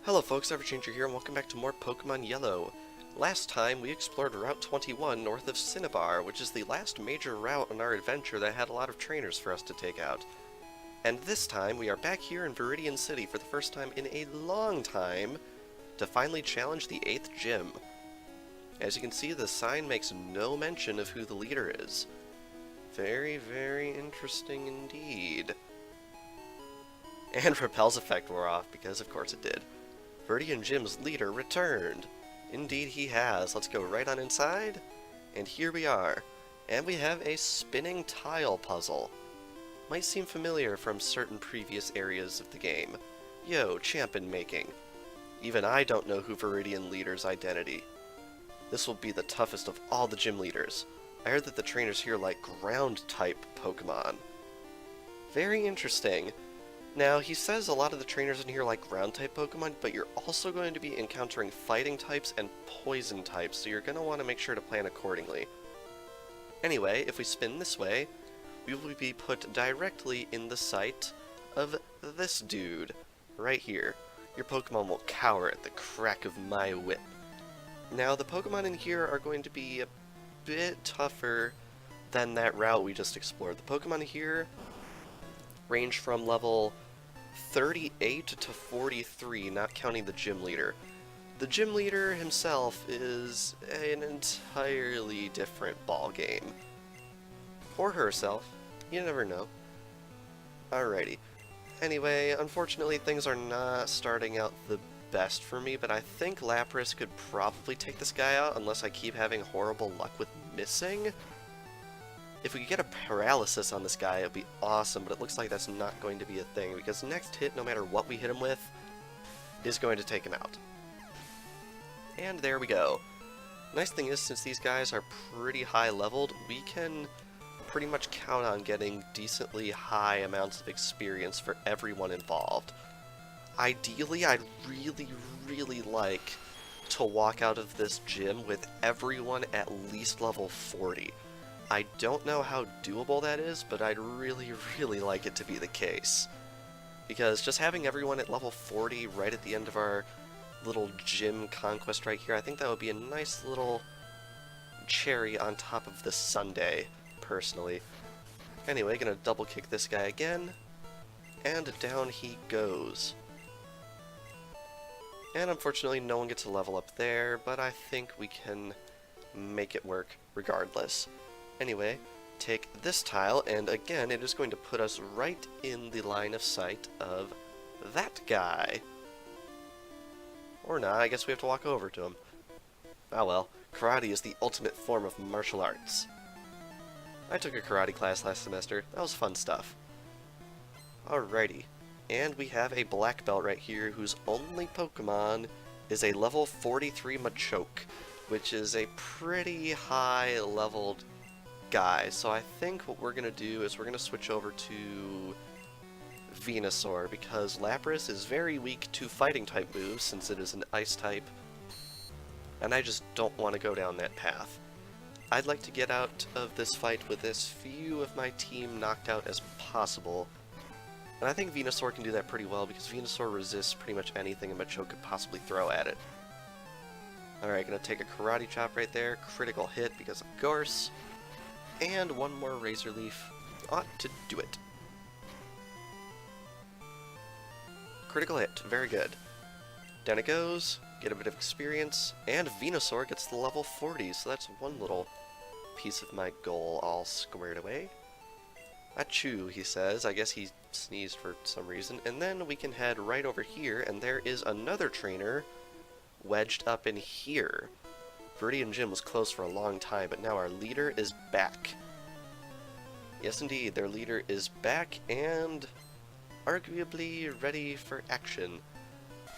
Hello folks, Everchanger here, and welcome back to more Pokemon Yellow. Last time, we explored Route 21 north of Cinnabar, which is the last major route on our adventure that had a lot of trainers for us to take out. And this time, we are back here in Viridian City for the first time in a long time to finally challenge the 8th gym. As you can see, the sign makes no mention of who the leader is. Very, very interesting indeed. And Repel's effect wore off, because of course it did. Viridian Gym's leader returned. Indeed he has. Let's go right on inside. And here we are. And we have a spinning tile puzzle. Might seem familiar from certain previous areas of the game. Yo, champion making. Even I don't know who Viridian leader's identity. This will be the toughest of all the gym leaders. I heard that the trainers here like ground-type Pokemon. Very interesting. Now, he says a lot of the trainers in here like ground-type Pokemon, but you're also going to be encountering fighting types and poison types, so you're going to want to make sure to plan accordingly. Anyway, if we spin this way, we will be put directly in the sight of this dude, right here. Your Pokemon will cower at the crack of my whip. Now, the Pokemon in here are going to be a bit tougher than that route we just explored. The Pokemon here range from level 38 to 43, not counting the gym leader. The gym leader himself is an entirely different ballgame. Or herself. You never know. Alrighty. Anyway, unfortunately things are not starting out the best for me, but I think Lapras could probably take this guy out unless I keep having horrible luck with missing. If we could get a paralysis on this guy, it would be awesome, but it looks like that's not going to be a thing, because next hit, no matter what we hit him with, is going to take him out. And there we go. Nice thing is, since these guys are pretty high leveled, we can pretty much count on getting decently high amounts of experience for everyone involved. Ideally, I'd really like to walk out of this gym with everyone at least level 40. I don't know how doable that is, but I'd really like it to be the case. Because just having everyone at level 40 right at the end of our little gym conquest right here, I think that would be a nice little cherry on top of the sundae, personally. Anyway, gonna double kick this guy again, and down he goes. And unfortunately no one gets a level up there, but I think we can make it work regardless. Anyway, take this tile, and again, it is going to put us right in the line of sight of that guy. Or not, I guess we have to walk over to him. Ah well, karate is the ultimate form of martial arts. I took a karate class last semester. That was fun stuff. Alrighty, and we have a black belt right here whose only Pokemon is a level 43 MACHOKE, which is a pretty high leveled guy. So I think what we're going to do is we're going to switch over to Venusaur, because Lapras is very weak to fighting type moves since it is an ice type, and I just don't want to go down that path. I'd like to get out of this fight with as few of my team knocked out as possible, and I think Venusaur can do that pretty well because Venusaur resists pretty much anything a Machoke could possibly throw at it. Alright, gonna take a Karate Chop right there, critical hit because of course. And one more Razor Leaf ought to do it. Critical hit, very good. Down it goes, get a bit of experience, and Venusaur gets the level 40, so that's one little piece of my goal all squared away. Achoo, he says. I guess he sneezed for some reason. And then we can head right over here, and there is another trainer wedged up in here. Viridian Gym was closed for a long time, but now our leader is back. Yes, indeed, their leader is back and arguably ready for action.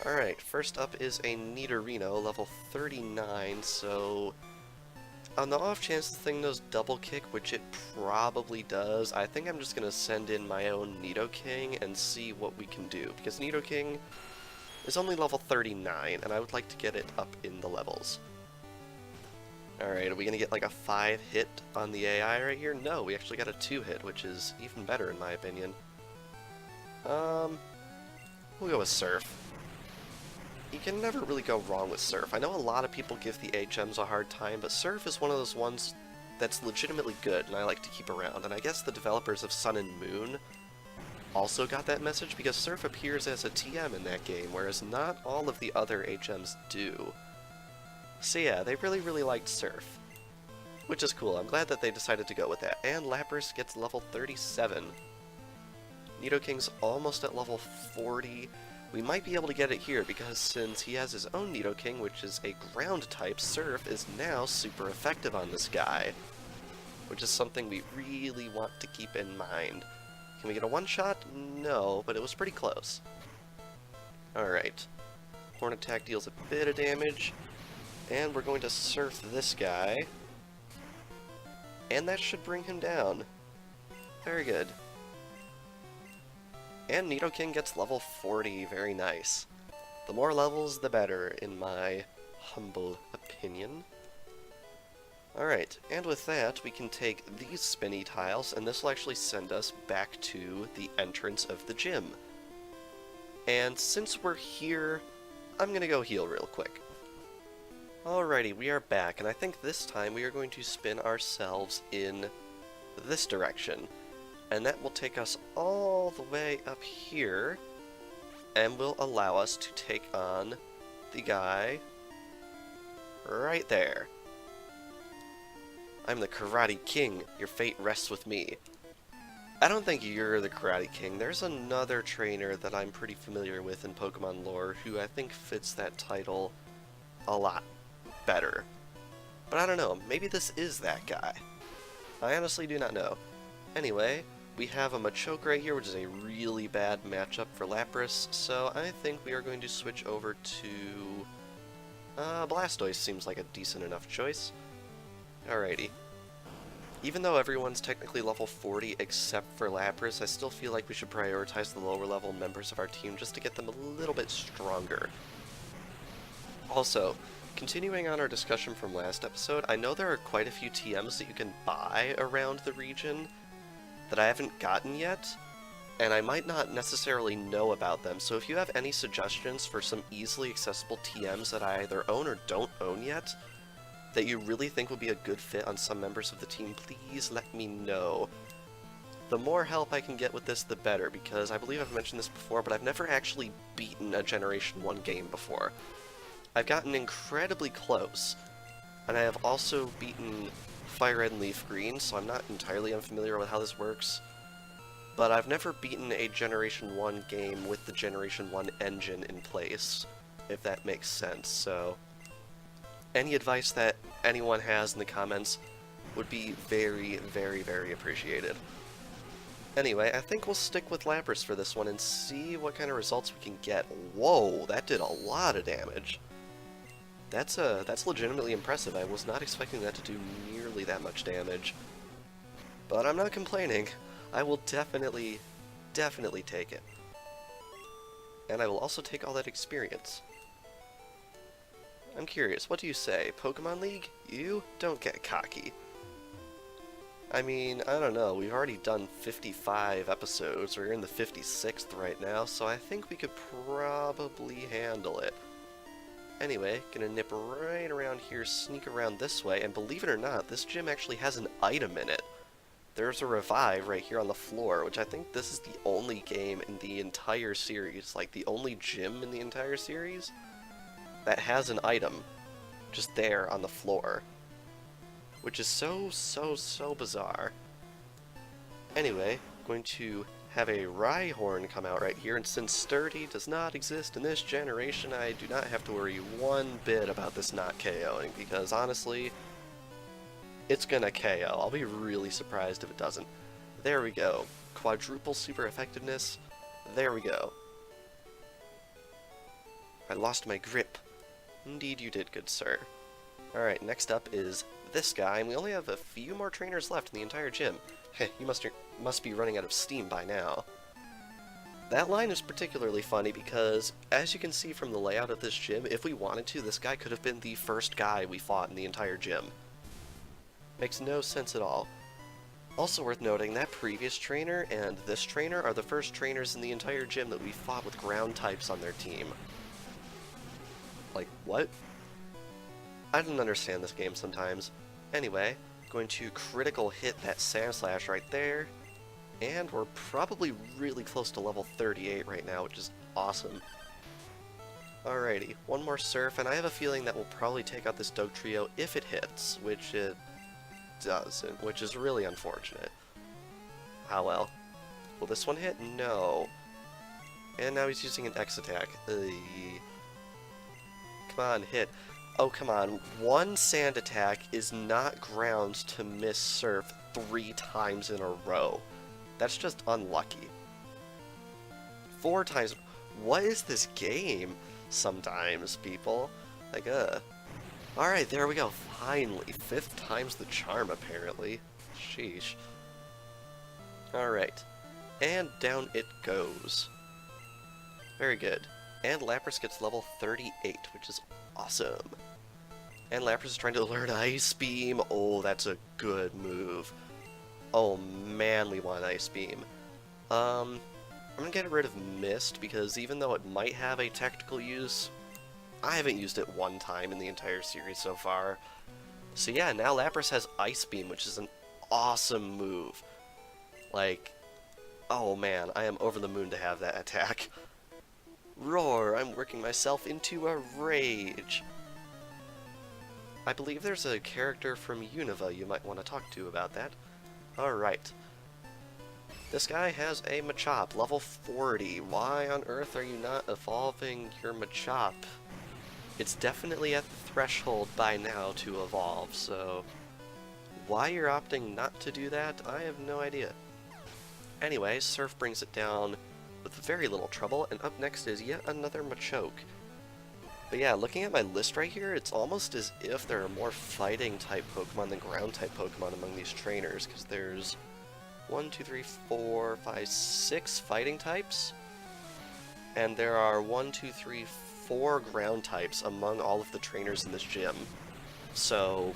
Alright, first up is a Nidorino, level 39, so on the off chance the thing knows double kick, which it probably does, I think I'm just going to send in my own Nidoking and see what we can do, because Nidoking is only level 39, and I would like to get it up in the levels. Alright, are we going to get like a 5 hit on the AI right here? No, we actually got a 2 hit, which is even better in my opinion. We'll go with Surf. can never really go wrong with Surf. I know a lot of people give the HMs a hard time, but Surf is one of those ones that's legitimately good, and I like to keep around. And I guess the developers of Sun and Moon also got that message, because Surf appears as a TM in that game, whereas not all of the other HMs do. So yeah, they really liked Surf, which is cool. I'm glad that they decided to go with that. And Lapras gets level 37. Nidoking's almost at level 40. We might be able to get it here, because since he has his own Nidoking, which is a ground type, Surf is now super effective on this guy, which is something we really want to keep in mind. Can we get a one-shot? No, but it was pretty close. Alright. Horn attack deals a bit of damage, and we're going to Surf this guy, and that should bring him down. Very good. And Nidoking gets level 40, very nice. The more levels, the better, in my humble opinion. Alright, and with that, we can take these spinny tiles, and this will actually send us back to the entrance of the gym. And since we're here, I'm gonna go heal real quick. Alrighty, we are back, and I think this time we are going to spin ourselves in this direction. And that will take us all the way up here, and will allow us to take on the guy right there. I'm the Karate King. Your fate rests with me. I don't think you're the Karate King. There's another trainer that I'm pretty familiar with in Pokemon lore who I think fits that title a lot better. But I don't know. Maybe this is that guy. I honestly do not know. Anyway, we have a Machoke right here, which is a really bad matchup for Lapras, so I think we are going to switch over to... Blastoise seems like a decent enough choice. Alrighty. Even though everyone's technically level 40 except for Lapras, I still feel like we should prioritize the lower level members of our team just to get them a little bit stronger. Also, continuing on our discussion from last episode, I know there are quite a few TMs that you can buy around the region that I haven't gotten yet, and I might not necessarily know about them, so if you have any suggestions for some easily accessible TMs that I either own or don't own yet, that you really think would be a good fit on some members of the team, please let me know. The more help I can get with this, the better, because I believe I've mentioned this before, but I've never actually beaten a Generation 1 game before. I've gotten incredibly close, and I have also beaten Fire Red and Leaf Green, so I'm not entirely unfamiliar with how this works, but I've never beaten a Generation 1 game with the Generation 1 engine in place, if that makes sense, so any advice that anyone has in the comments would be very appreciated. Anyway, I think we'll stick with Lapras for this one and see what kind of results we can get. Whoa, that did a lot of damage. That's legitimately impressive. I was not expecting that to do nearly that much damage. But I'm not complaining. I will definitely take it. And I will also take all that experience. I'm curious, what do you say? Pokemon League? You? Don't get cocky. I mean, I don't know, we've already done 55 episodes, we're in the 56th right now, so I think we could probably handle it. Anyway, gonna nip right around here, sneak around this way, and believe it or not, this gym actually has an item in it. There's a revive right here on the floor, which I think this is the only game in the entire series, like the only gym in the entire series, that has an item just there on the floor, which is so bizarre. Anyway, going to have a RHYHORN come out right here, and since Sturdy does not exist in this generation, I do not have to worry one bit about this not KOing, because honestly, it's gonna KO. I'll be really surprised if it doesn't. There we go. Quadruple super effectiveness. There we go. I lost my grip. Indeed you did, good sir. Alright, next up is this guy, and we only have a few more trainers left in the entire gym. Heh, you must be running out of steam by now. That line is particularly funny because, as you can see from the layout of this gym, if we wanted to, this guy could have been the first guy we fought in the entire gym. Makes no sense at all. Also worth noting, that previous trainer and this trainer are the first trainers in the entire gym that we fought with ground types on their team. Like, what? I don't understand this game sometimes. Anyway, going to critical hit that SANDSLASH right there. And we're probably really close to level 38 right now, which is awesome. Alrighty, one more Surf, and I have a feeling that we'll probably take out this Dugtrio if it hits, which it doesn't, which is really unfortunate. How well. Will this one hit? No. And now he's using an X attack. Ugh. Come on, hit. Oh, come on. One sand attack is not grounds to miss Surf 3 times in a row. That's just unlucky. 4 times. What is this game? Sometimes, people. Like, Alright, there we go. Finally. 5th time's the charm, apparently. Sheesh. Alright. And down it goes. Very good. And Lapras gets level 38, which is awesome. And Lapras is trying to learn Ice Beam. Oh, that's a good move. Oh man, we want Ice Beam. I'm gonna get rid of Mist, because even though it might have a technical use, I haven't used it one time in the entire series so far. So yeah, now Lapras has Ice Beam, which is an awesome move. Like, oh man, I am over the moon to have that attack. Roar, I'm working myself into a rage. I believe there's a character from Unova you might want to talk to about that. Alright. This guy has a Machop, level 40. Why on earth are you not evolving your Machop? It's definitely at the threshold by now to evolve, so why you're opting not to do that, I have no idea. Anyway, Surf brings it down with very little trouble, and up next is yet another Machoke. But yeah, looking at my list right here, it's almost as if there are more fighting-type Pokemon than ground-type Pokemon among these trainers, because there's 1, 2, 3, 4, 5, 6 fighting types, and there are 1, 2, 3, 4 ground types among all of the trainers in this gym. So,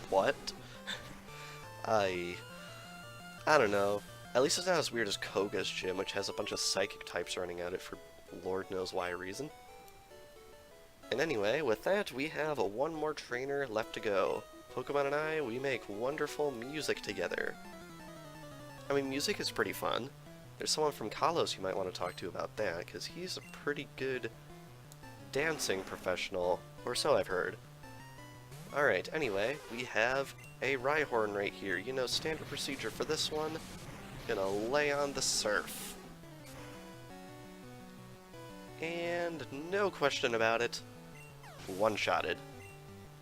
what? I don't know. At least it's not as weird as Koga's gym, which has a bunch of psychic types running at it for Lord knows why reason. And anyway, with that, we have one more trainer left to go. Pokemon and I, we make wonderful music together. I mean, music is pretty fun. There's someone from Kalos you might want to talk to about that, because he's a pretty good dancing professional, or so I've heard. Alright, anyway, we have a RHYHORN right here. You know, standard procedure for this one. Gonna lay on the Surf. And no question about it, one-shotted.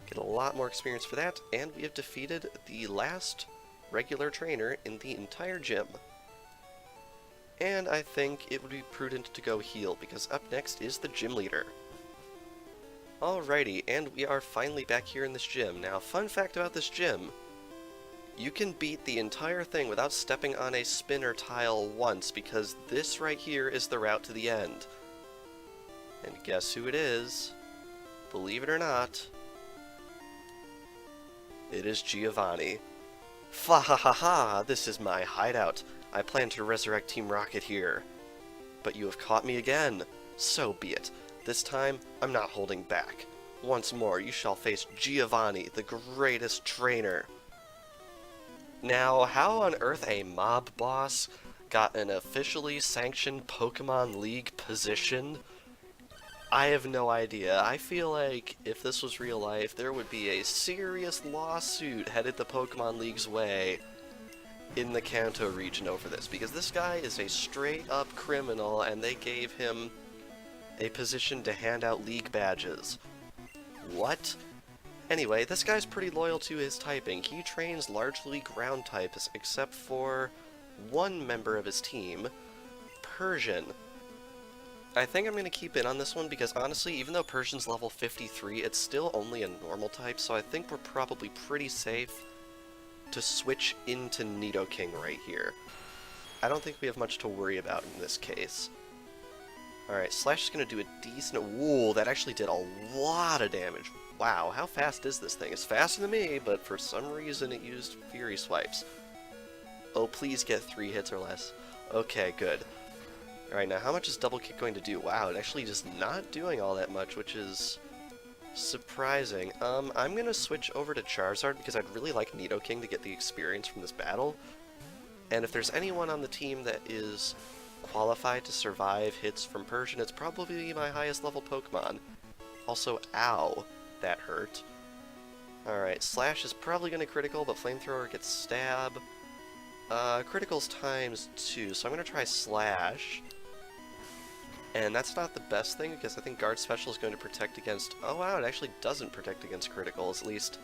Get a lot more experience for that, and we have defeated the last regular trainer in the entire gym. And I think it would be prudent to go heal, because up next is the gym leader. Alrighty, and we are finally back here in this gym. Now, fun fact about this gym, you can beat the entire thing without stepping on a spinner tile once, because this right here is the route to the end. And guess who it is? Believe it or not, it is Giovanni. Fa ha ha ha, this is my hideout. I plan to resurrect Team Rocket here. But you have caught me again. So be it. This time, I'm not holding back. Once more, you shall face Giovanni, the greatest trainer. Now, how on earth a mob boss got an officially sanctioned Pokémon League position? I have no idea. I feel like if this was real life, there would be a serious lawsuit headed the Pokémon League's way in the Kanto region over this, because this guy is a straight-up criminal, and they gave him a position to hand out league badges. What? Anyway, this guy's pretty loyal to his typing. He trains largely ground types, except for one member of his team, Persian. I think I'm going to keep in on this one because honestly, even though Persian's level 53, it's still only a normal type, so I think we're probably pretty safe to switch into Nidoking right here. I don't think we have much to worry about in this case. Alright, Slash is going to do a decent... Ooh, that actually did a lot of damage. Wow, how fast is this thing? It's faster than me, but for some reason it used Fury Swipes. Oh, please get 3 hits or less. Okay, good. Alright, now how much is double kick going to do? Wow, it actually is not doing all that much, which is surprising. I'm gonna switch over to Charizard because I'd really like Nidoking to get the experience from this battle. And if there's anyone on the team that is qualified to survive hits from Persian, it's probably my highest level Pokemon. Also, ow, that hurt. Alright, Slash is probably gonna critical, but Flamethrower gets stab. Criticals times 2, so I'm gonna try Slash. And that's not the best thing, because I think Guard Special is going to protect against... Oh wow, it actually doesn't protect against criticals, at least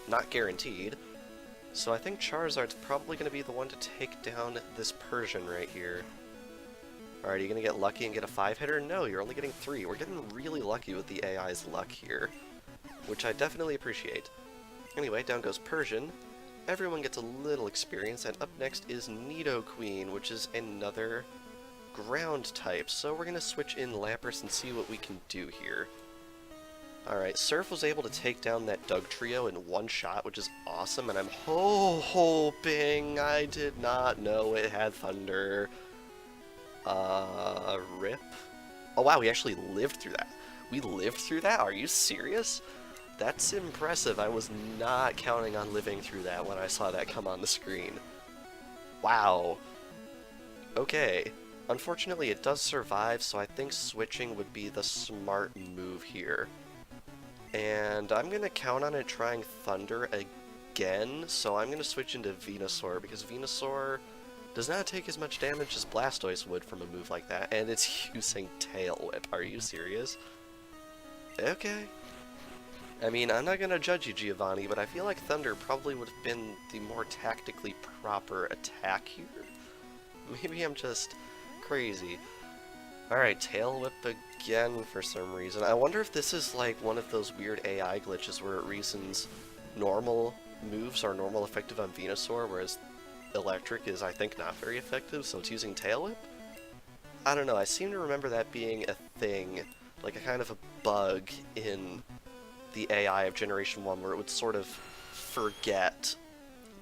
not guaranteed. So I think Charizard's probably going to be the one to take down this Persian right here. Alright, are you going to get lucky and get a 5-hitter? No, you're only getting 3. We're getting really lucky with the AI's luck here, which I definitely appreciate. Anyway, down goes Persian. Everyone gets a little experience, and up next is Nidoqueen, which is another ground type, so we're going to switch in Lapras and see what we can do here. Alright, Surf was able to take down that Doug trio in one shot, which is awesome, and I'm hoping I did not know it had Thunder. Rip? Oh wow, we actually lived through that. We lived through that? Are you serious? That's impressive. I was not counting on living through that when I saw that come on the screen. Wow. Okay. Unfortunately, it does survive, so I think switching would be the smart move here. And I'm going to count on it trying Thunder again, so I'm going to switch into Venusaur, because Venusaur does not take as much damage as Blastoise would from a move like that, and it's using Tail Whip. Are you serious? Okay. I mean, I'm not going to judge you, Giovanni, but I feel like Thunder probably would have been the more tactically proper attack here. Maybe I'm just crazy. Alright, Tail Whip again for some reason. I wonder if this is like one of those weird AI glitches where it reasons normal moves are normal effective on Venusaur, whereas Electric is, I think, not very effective, so it's using Tail Whip? I don't know, I seem to remember that being a thing, like a kind of a bug in the AI of Generation 1 where it would sort of forget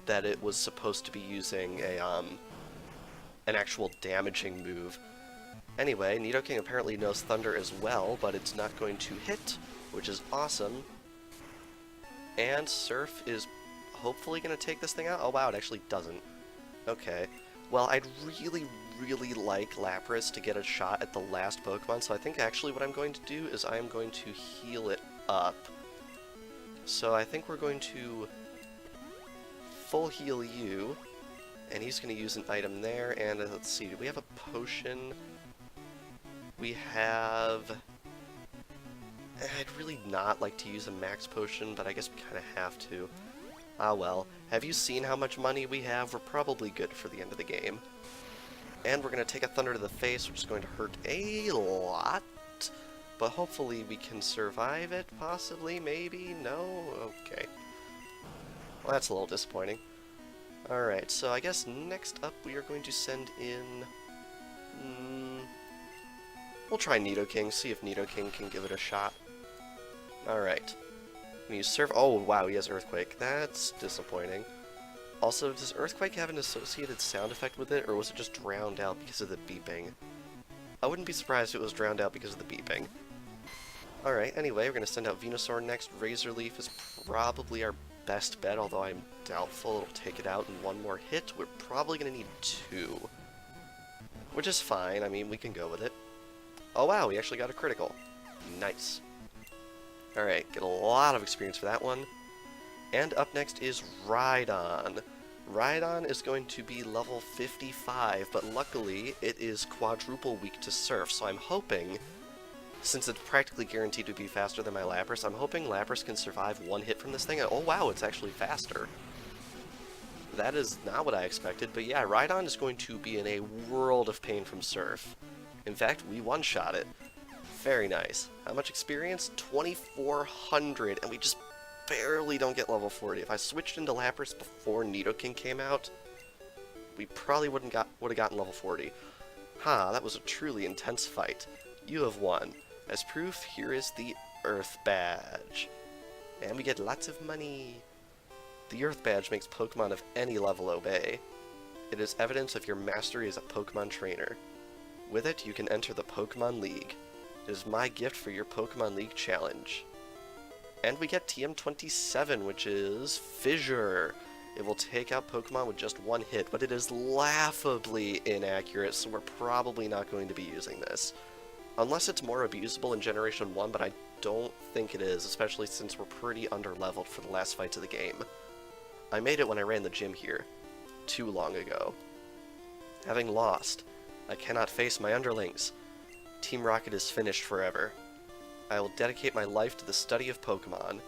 that it was supposed to be using a, an actual damaging move. Anyway, Nidoking apparently knows Thunder as well, but it's not going to hit, which is awesome. And Surf is hopefully going to take this thing out. Oh wow, it actually doesn't. Okay. Well, I'd really, really like Lapras to get a shot at the last Pokemon, so I think actually what I'm going to do is I'm going to heal it up. So I think we're going to full heal you, and he's going to use an item there, and let's see, do we have a potion? We have... I'd really not like to use a max potion, but I guess we kind of have to. Ah well, have you seen how much money we have? We're probably good for the end of the game. And we're going to take a Thunder to the face, which is going to hurt a lot, but hopefully we can survive it, possibly, maybe, no? Okay. Well, that's a little disappointing. Alright, so I guess next up we are going to send in... we'll try Nidoking, see if Nidoking can give it a shot. Alright. You Surf... Oh, wow, he has Earthquake. That's disappointing. Also, does Earthquake have an associated sound effect with it, or was it just drowned out because of the beeping? I wouldn't be surprised if it was drowned out because of the beeping. Alright, anyway, we're going to send out Venusaur next. Razor Leaf is probably our best bet, although I'm doubtful it'll take it out in one more hit. We're probably going to need 2. Which is fine, I mean, we can go with it. Oh wow, we actually got a critical. Nice. Alright, get a lot of experience for that one. And up next is Rhydon. Rhydon is going to be level 55, but luckily it is quadruple weak to Surf, so I'm hoping, since it's practically guaranteed to be faster than my Lapras, I'm hoping Lapras can survive one hit from this thing. Oh wow, it's actually faster. That is not what I expected, but yeah, Rhydon is going to be in a world of pain from Surf. In fact, we one-shot it. Very nice. How much experience? 2,400, and we just barely don't get level 40. If I switched into Lapras before Nidoking came out, we probably would have gotten level 40. Ha, that was a truly intense fight. You have won. As proof, here is the Earth Badge. And we get lots of money. The Earth Badge makes Pokemon of any level obey. It is evidence of your mastery as a Pokemon trainer. With it, you can enter the Pokémon League. It is my gift for your Pokémon League challenge. And we get TM27, which is Fissure. It will take out Pokemon with just one hit, but it is laughably inaccurate, so we're probably not going to be using this. Unless it's more abusable in Generation 1, but I don't think it is, especially since we're pretty underleveled for the last fights of the game. I made it when I ran the gym here, too long ago. Having lost, I cannot face my underlings. Team Rocket is finished forever. I will dedicate my life to the study of Pokemon.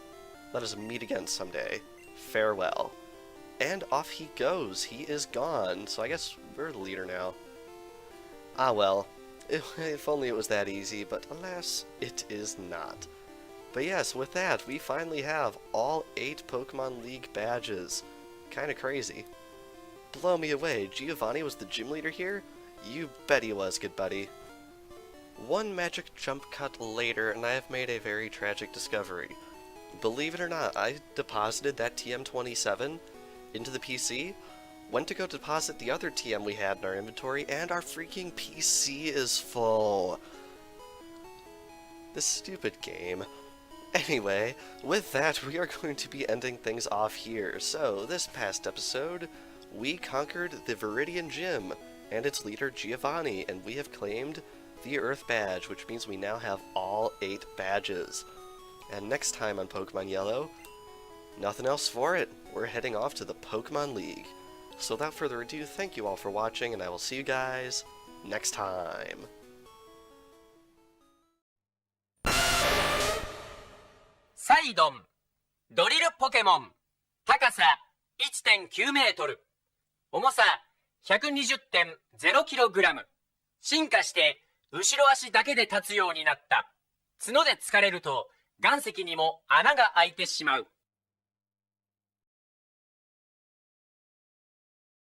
Let us meet again someday. Farewell. And off he goes. He is gone, so I guess we're the leader now. Ah well, if only it was that easy, but alas, it is not. But yes, with that, we finally have all 8 Pokemon League badges. Kinda crazy. Blow me away, Giovanni was the gym leader here? You bet he was, good buddy. One magic jump cut later, and I have made a very tragic discovery. Believe it or not, I deposited that TM27 into the PC, went to go deposit the other TM we had in our inventory, and our freaking PC is full. This stupid game. Anyway, with that, we are going to be ending things off here. So, this past episode, we conquered the Viridian Gym and its leader Giovanni, and we have claimed the Earth Badge, which means we now have all 8 badges. And next time on Pokemon Yellow, nothing else for it. We're heading off to the Pokemon League. So without further ado, thank you all for watching, and I will see you guys next time. Saidon ドリルポケモン高さ 1.9 メートル重さ 120.0 キログラム進化して後ろ足だけで立つようになった角で疲れると岩石にも穴が開いてしまう